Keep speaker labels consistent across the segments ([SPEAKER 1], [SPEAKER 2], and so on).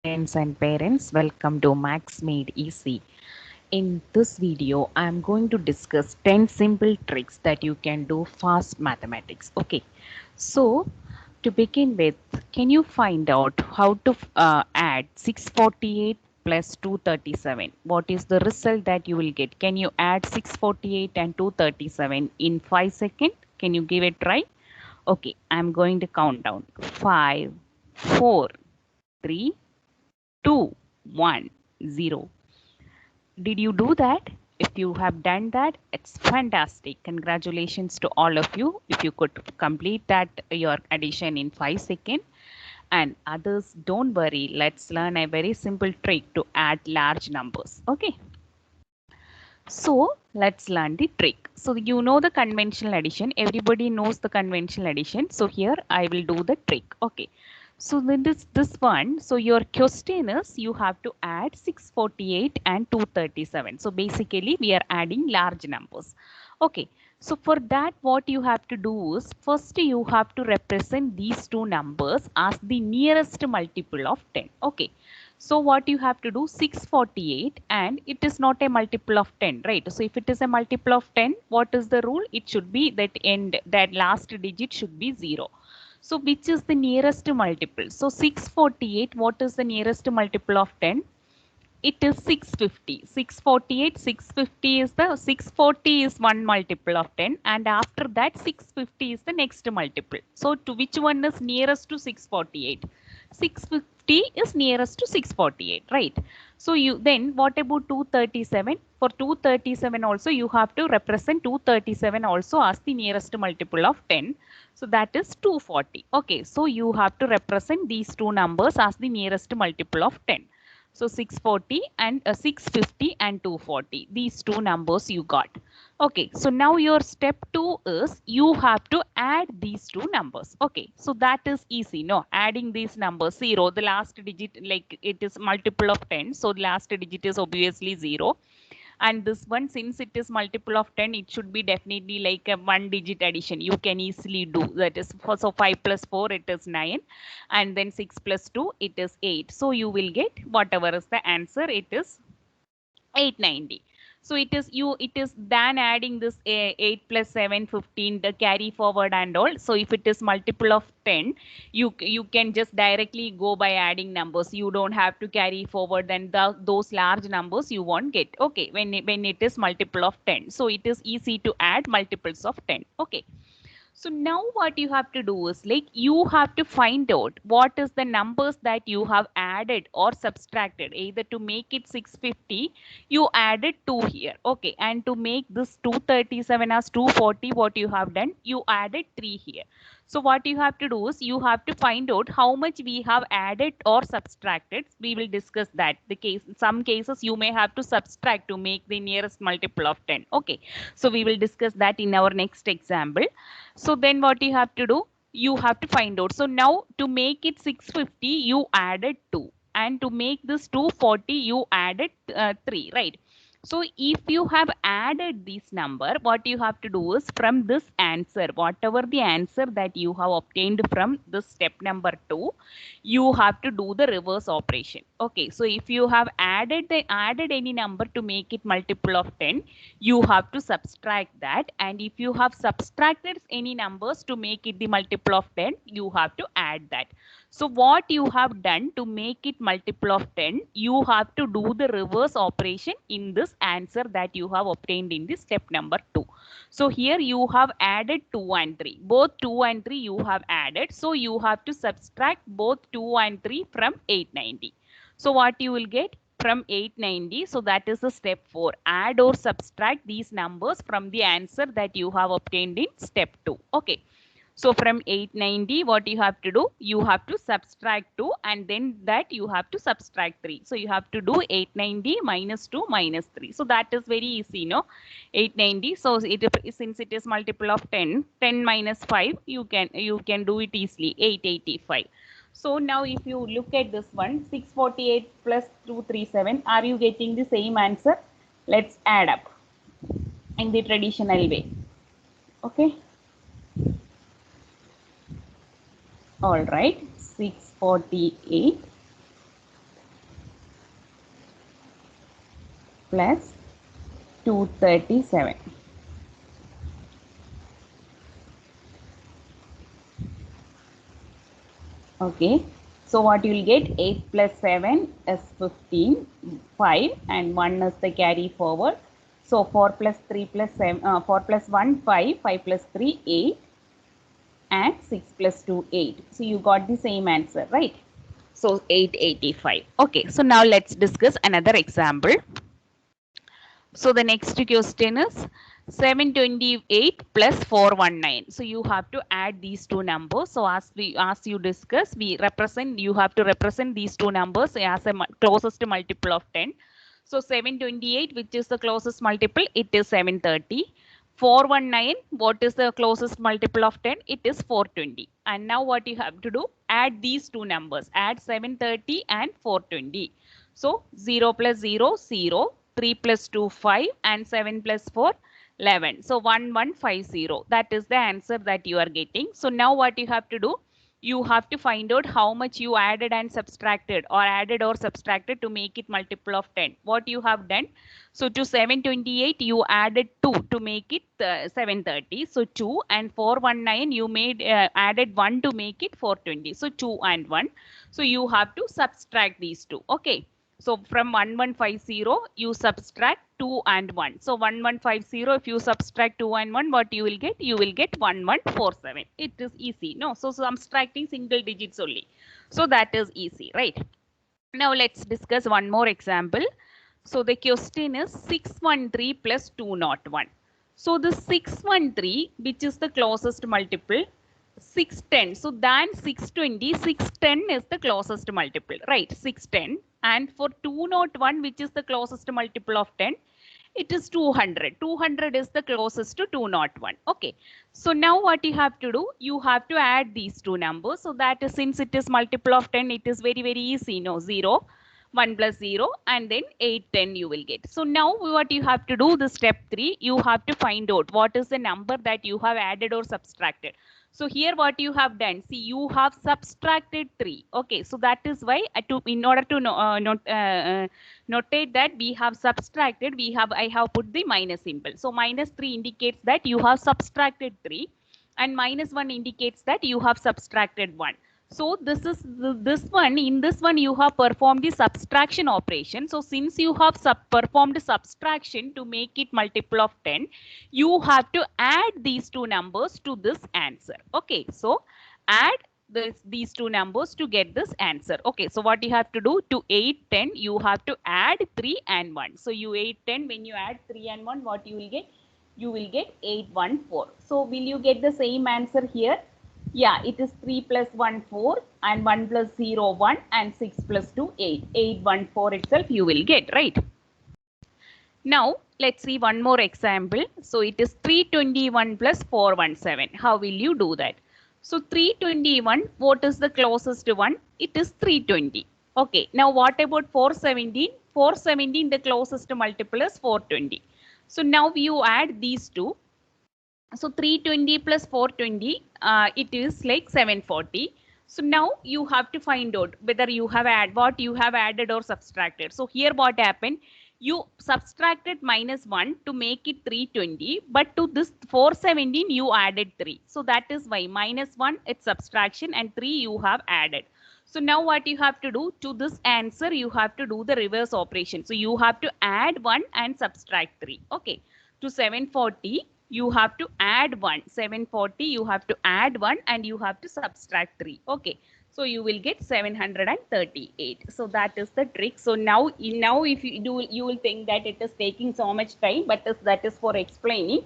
[SPEAKER 1] Students and parents, welcome to Max Made Easy. In this video, I am going to discuss 10 simple tricks that you can do fast mathematics. Okay, so to begin with, can you find out how to add 648 plus 237? What is the result that you will get? Can you add 648 and 237 in 5 seconds? Can you give it a try? Okay, I am going to count down 5, 4, 3, 2, 1, 0. Did you do that? If you have done that, it's fantastic. Congratulations to all of you. If you could complete that your addition in 5 seconds. And others, don't worry. Let's learn a very simple trick to add large numbers. Okay. So let's learn the trick. So you know the conventional addition. Everybody knows the conventional addition. So here I will do the trick. Okay. So then this one. So your question is you have to add 648 and 237. So basically we are adding large numbers. Okay. So for that what you have to do is first you have to represent these two numbers as the nearest multiple of 10. Okay. So what you have to do 648 and it is not a multiple of 10, right? So if it is a multiple of 10, what is the rule? It should be that last digit should be 0. So which is the nearest multiple? So 648, what is the nearest multiple of 10? It is 650. 648, 650 is the 640 is one multiple of 10 and after that 650 is the next multiple. So to which one is nearest to 648? 650 is nearest to 648, right? So you then what about 237? For 237 also you have to represent 237 also as the nearest multiple of 10. So that is 240. Okay, so you have to represent these two numbers as the nearest multiple of 10. So 640 and 650 and 240. These two numbers you got. Okay. So now your step 2 is you have to add these two numbers. Okay. So that is easy. No, adding these numbers 0. The last digit like it is multiple of 10. So the last digit is obviously 0. And this one, since it is multiple of 10, it should be definitely like a one digit addition. You can easily do that is for, so 5 plus 4 it is 9 and then 6 plus 2 it is 8. So you will get whatever is the answer, it is 890. So it is than adding this 8 plus 7 15 the carry forward and all. So if it is multiple of 10, you can just directly go by adding numbers. You don't have to carry forward, then those large numbers you won't get. Okay, when it is multiple of 10, so it is easy to add multiples of 10. Okay. So now what you have to do is like you have to find out what is the numbers that you have added or subtracted. Either to make it 650, you added 2 here. Okay. And to make this 237 as 240, what you have done, you added 3 here. So what you have to do is you have to find out how much we have added or subtracted. We will discuss that. Some cases you may have to subtract to make the nearest multiple of 10. Okay. So we will discuss that in our next example. So then what you have to do? You have to find out. So now to make it 650, you added 2. And to make this 240, you added 3, right? So if you have added this number, what you have to do is from this answer, whatever the answer that you have obtained from this step number 2, you have to do the reverse operation. Okay, so if you have added any number to make it multiple of 10, you have to subtract that, and if you have subtracted any numbers to make it the multiple of 10, you have to add that. So what you have done to make it multiple of 10, you have to do the reverse operation in this answer that you have obtained in the step number 2. So here you have added 2 and 3. Both 2 and 3 you have added. So you have to subtract both 2 and 3 from 890. So what you will get? From 890. So that is the step 4. Add or subtract these numbers from the answer that you have obtained in step 2. Okay. So from 890, what you have to do? You have to subtract 2 and then that you have to subtract 3. So you have to do 890 minus 2 minus 3. So that is very easy, no? 890. So since it is multiple of 10, 10 minus 5, you can do it easily. 885. So now if you look at this one, 648 plus 237, are you getting the same answer? Let's add up in the traditional way. Okay. All right. 648 plus 237. Okay, so what you will get, 8 plus 7 is 15, 5 and 1 is the carry forward. So 4 plus 3 plus 7, 4 plus 1, 5, 5 plus 3, 8 and 6 plus 2, 8. So you got the same answer, right? So 885. Okay, so now let's discuss another example. So the next question is 728 plus 419. So you have to add these two numbers. So as you discuss, you have to represent these two numbers as a closest multiple of 10. So 728, which is the closest multiple, it is 730. 419, what is the closest multiple of 10? It is 420. And now what you have to do? Add these two numbers. Add 730 and 420. So 0 plus 0, 0. 3 plus 2, 5 and 7 plus 4, 11. So 1150. That is the answer that you are getting. So now what you have to do? You have to find out how much you added and subtracted to make it multiple of 10. What you have done? So to 728 you added 2 to make it 730. So 2 and 419 you added 1 to make it 420. So 2 and 1. So you have to subtract these two. Okay. So from 1150 you subtract 2 and 1. So 1150, if you subtract 2 and 1, what you will get? You will get 1147. It is easy. No, so subtracting single digits only. So that is easy, right? Now let's discuss one more example. So the question is 613 plus 201. So the 613, which is the closest multiple, 610. So than 620, 610 is the closest multiple, right? 610. And for 201, which is the closest multiple of 10, it is 200. 200 is the closest to 201. Okay. So now what you have to do? You have to add these two numbers. So that is, since it is multiple of 10, it is very, very easy. No, 0. 1 plus 0 and then 8, 10 you will get. So now what you have to do, the step 3, you have to find out what is the number that you have added or subtracted. So here what you have done, see, you have subtracted 3. Okay, so that is why in order to notate that we have subtracted, I have put the minus symbol. So minus 3 indicates that you have subtracted 3 and minus 1 indicates that you have subtracted 1. So this is in this one you have performed the subtraction operation. So since you have performed subtraction to make it multiple of 10, you have to add these two numbers to this answer. Okay, so add these two numbers to get this answer. Okay, so what you have to do, to 8, 10, you have to add 3 and 1. So you 8, 10, when you add 3 and 1, what you will get? You will get 814. So will you get the same answer here? Yeah, it is 3 plus 1, 4 and 1 plus 0, 1 and 6 plus 2, 8. 814 itself you will get, right? Now, let's see one more example. So, it is 321 plus 417. How will you do that? So, 321, what is the closest one? It is 320. Okay, now what about 417? 417, the closest multiple is 420. So, now you add these two. So 320 plus 420, it is like 740. So now you have to find out whether you have what you have added or subtracted. So here what happened? You subtracted minus 1 to make it 320, but to this 417 you added 3. So that is why minus 1 it's subtraction and 3 you have added. So now what you have to do, to this answer you have to do the reverse operation. So you have to add 1 and subtract 3. Okay, to 740 you have to add 1. 740 you have to add 1 and you have to subtract 3. Okay, so you will get 738. So that is the trick. So now if you do, you will think that it is taking so much time, but that is for explaining.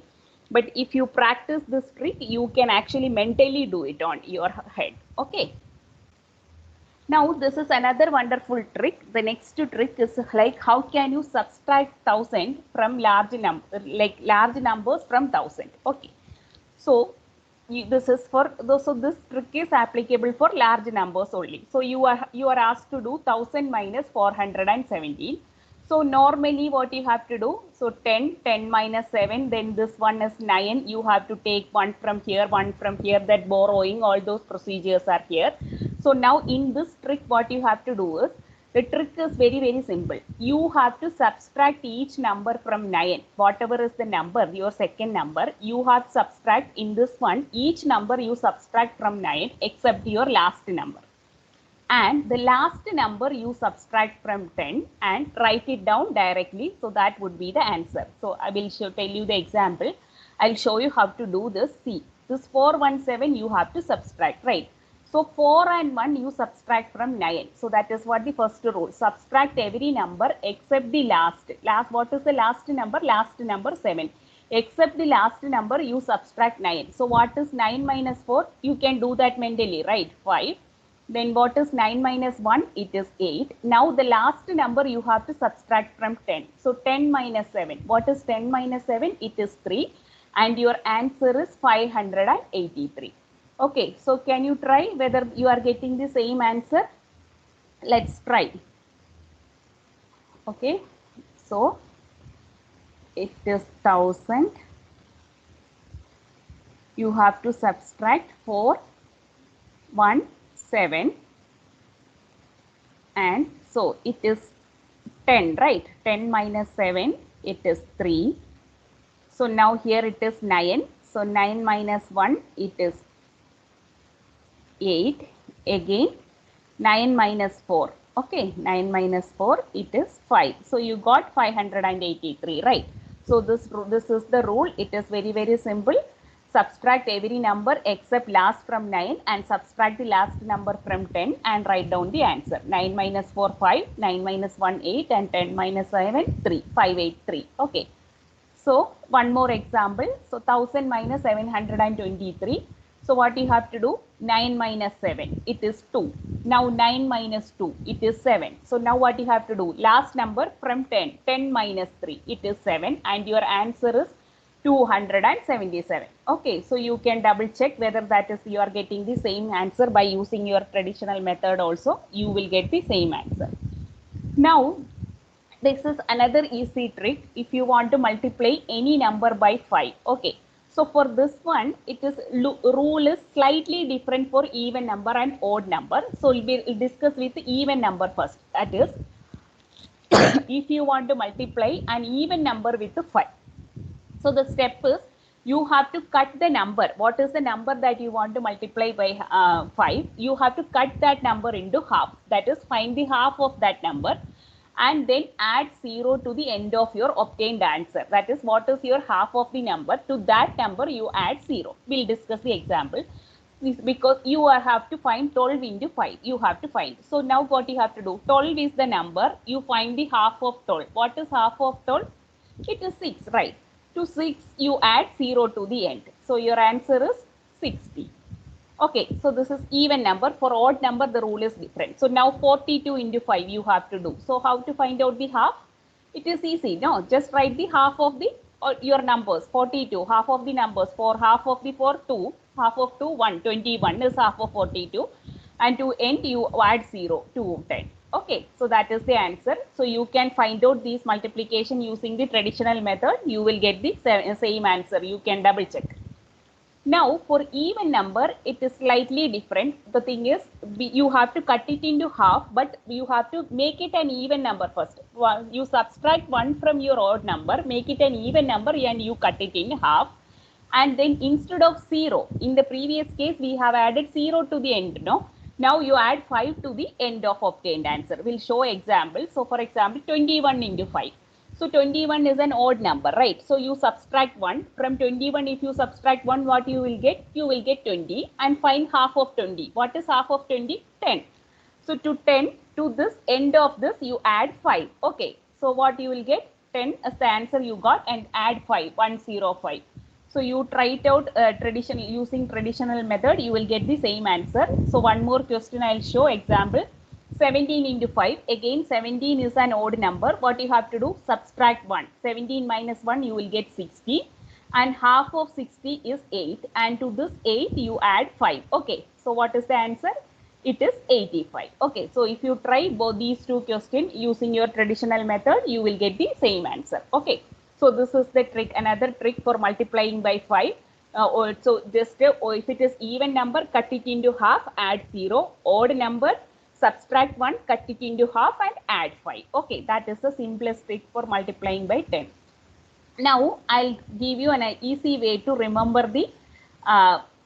[SPEAKER 1] But if you practice this trick, you can actually mentally do it on your head. Okay. Now this is another wonderful trick. The next trick is like, how can you subtract 1000 from large numbers from 1000. Okay. So this is for so this trick is applicable for large numbers only. So you are asked to do 1000 minus 417. So normally what you have to do, so 10 minus 7, then this one is 9. You have to take one from here, that borrowing, all those procedures are here. So now in this trick what you have to do is,
[SPEAKER 2] The trick is very, very simple. You have to subtract each number from 9. Whatever is the number, your second number, you have to subtract in this one, each number you subtract from 9 except your last number. And the last number you subtract from 10 and write it down directly. So that would be the answer. So I will tell you the example. I'll show you how to do this. See, this 417 you have to subtract, right? So 4 and 1 you subtract from 9. So that is what the first rule. Subtract every number except the last. What is the last number? Last number 7. Except the last number you subtract 9. So what is 9 minus 4? You can do that mentally, right? 5. Then what is 9 minus 1? It is 8. Now the last number you have to subtract from 10. So 10 minus 7. What is 10 minus 7? It is 3. And your answer is 583. Okay, so can you try whether you are getting the same answer? Let's try. Okay, so it is 1000. You have to subtract 4, 1, 7, and so it is 10, right? 10 minus 7, it is 3. So now here it is 9. So 9 minus 1, it is 8. Again 9 minus 4. Okay, 9 minus 4, it is 5. So you got 583, right? So this is the rule. It is very, very simple. Subtract every number except last from 9 and subtract the last number from 10 and write down the answer. 9 minus 4, 5, 9 minus 1, 8 and 10 minus 7, 3, 583. Okay. So one more example. So 1000 minus 723. So what you have to do? 9 minus 7, it is 2. Now 9 minus 2, it is 7. So now what you have to do? Last number from 10. 10 minus 3, it is 7 and your answer is 277. Okay, so you can double check whether that is you are getting the same answer by using your traditional method also. You will get the same answer. Now, this is another easy trick if you want to multiply any number by 5. Okay, so for this one, it is rule is slightly different for even number and odd number. So we'll discuss with the even number first. That is, if you want to multiply an even number with 5. So the step is you have to cut the number. What is the number that you want to multiply by 5? You have to cut that number into half. That is, find the half of that number and then add 0 to the end of your obtained answer. That is, what is your half of the number? To that number you add 0. We'll discuss the example. Because you have to find 12 into 5. You have to find. So now what you have to do? 12 is the number. You find the half of 12. What is half of 12? It is 6, right? To 6 you add 0 to the end. So your answer is 60. Okay, so this is even number. For odd number the rule is different. So now 42 into 5 you have to do. So how to find out the half? It is easy. No, just write the half of the your numbers. 42, half of the numbers. For half of the 4, 2, half of 2, 1. 21 is half of 42. And to end you add 0 to 10. Okay, so that is the answer. So you can find out these multiplication using the traditional method. You will get the same answer. You can double check. Now for even number, it is slightly different. The thing is, you have to cut it into half, but you have to make it an even number first. You subtract 1 from your odd number, make it an even number and you cut it in half. And then instead of 0, in the previous case, we have added 0 to the end, no? Now you add 5 to the end of obtained answer. We'll show example. So for example, 21 into 5. So 21 is an odd number, right? So you subtract 1. From 21, if you subtract 1, what you will get? You will get 20 and find half of 20. What is half of 20? 10. So to 10, to this end of this, you add 5. Okay. So what you will get? 10 as the answer you got and add 5, 105. So you try it out using traditional method, you will get the same answer. So one more question I'll show example. 17 into 5. Again 17 is an odd number. What you have to do? Subtract 1. 17 minus 1 you will get 60. And half of 60 is 8. And to this 8 you add 5. Okay. So what is the answer? It is 85. Okay. So if you try both these two questions using your traditional method, you will get the same answer. Okay. So this is the trick, another trick for multiplying by 5. So just if it is even number, cut it into half, add 0. Odd number, subtract 1, cut it into half and add 5. Okay, that is the simplest trick for multiplying by 10. Now I'll give you an easy way to remember the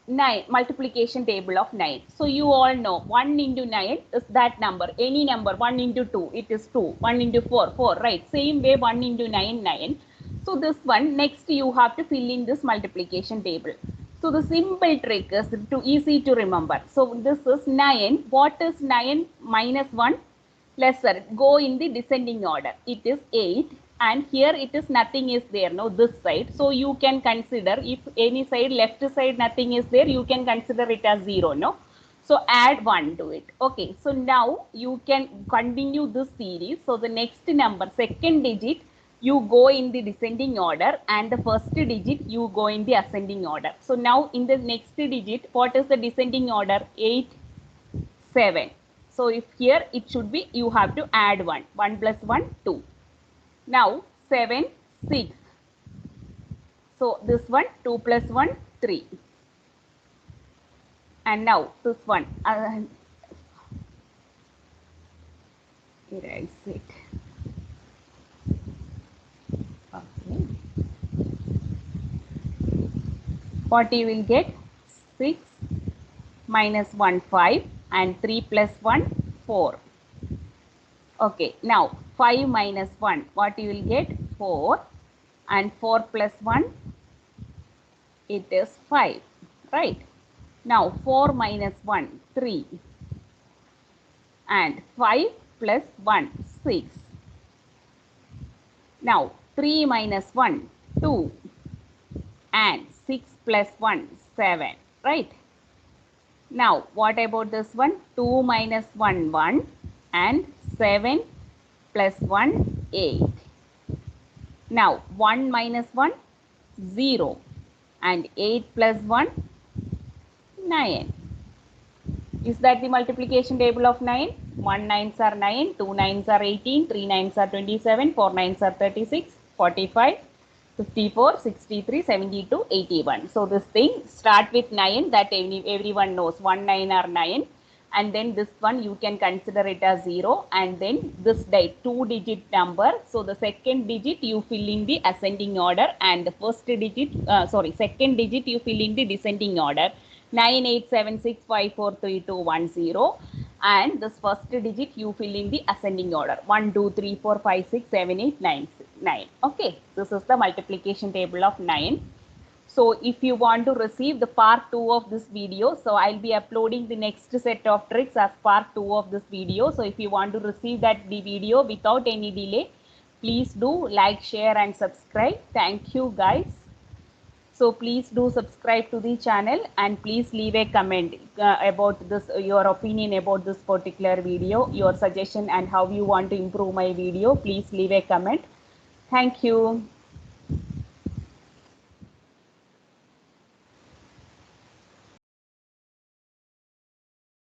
[SPEAKER 2] 9 multiplication table of 9. So you all know 1 into 9 is that number, any number. 1 into 2 it is 2, 1 into 4 4, right? Same way 1 into 9 9. So this one, next you have to fill in this multiplication table. So the simple trick is easy to remember. So this is 9. What is 9 minus 1? Lesser, go in the descending order. It is 8, and here it is nothing is there, no, this side. So you can consider, if any side, left side nothing is there, you can consider it as 0, no. So add 1 to it. Okay, so now you can continue this series. So the next number, second digit, you go in the descending order, and the first digit you go in the ascending order. So now in the next digit, what is the descending order? 8 7. So if here it should be, you have to add 1. 1 plus 1, 2. Now 7 6. So this one, 2 plus 1, 3. And now this one, erase it. Okay. What you will get? 6 minus 1 5, and 3 plus 1 4. Okay, now 5 minus 1, what you will get? 4, and 4 plus 1, it is 5, right? Now 4 minus 1, 3, and 5 plus 1, 6. Now 3 minus 1, 2, and 6 plus 1, 7, right? Now what about this one? 2 minus 1, 1, and 7 plus 1, 8. Now 1 minus 1, 0, and 8 plus 1, 9. Is that the multiplication table of 9? 1 9s are 9, 2 9s are 18, 3 9s are 27, 4 9s are 36, 45, 54, 63, 72, 81. So this thing start with 9, that everyone knows. 1 9 are 9, and then this one you can consider it as 0, and then this 2-digit number. So the second digit you fill in the ascending order, and the first digit, second digit you fill in the descending order. 9 8 7 6 5 4 3 2 1 0, and this first digit you fill in the ascending order. 1 2 3 4 5 6 7 8 9 9. Okay, this is the multiplication table of 9. So if you want to receive the part 2 of this video, so I'll be uploading the next set of tricks as part 2 of this video. So if you want to receive the video without any delay, please do like, share and subscribe. Thank you guys. So please do subscribe to the channel, and please leave a comment about this, your opinion about this particular video, your suggestion and how you want to improve my video. Please leave a comment. Thank you.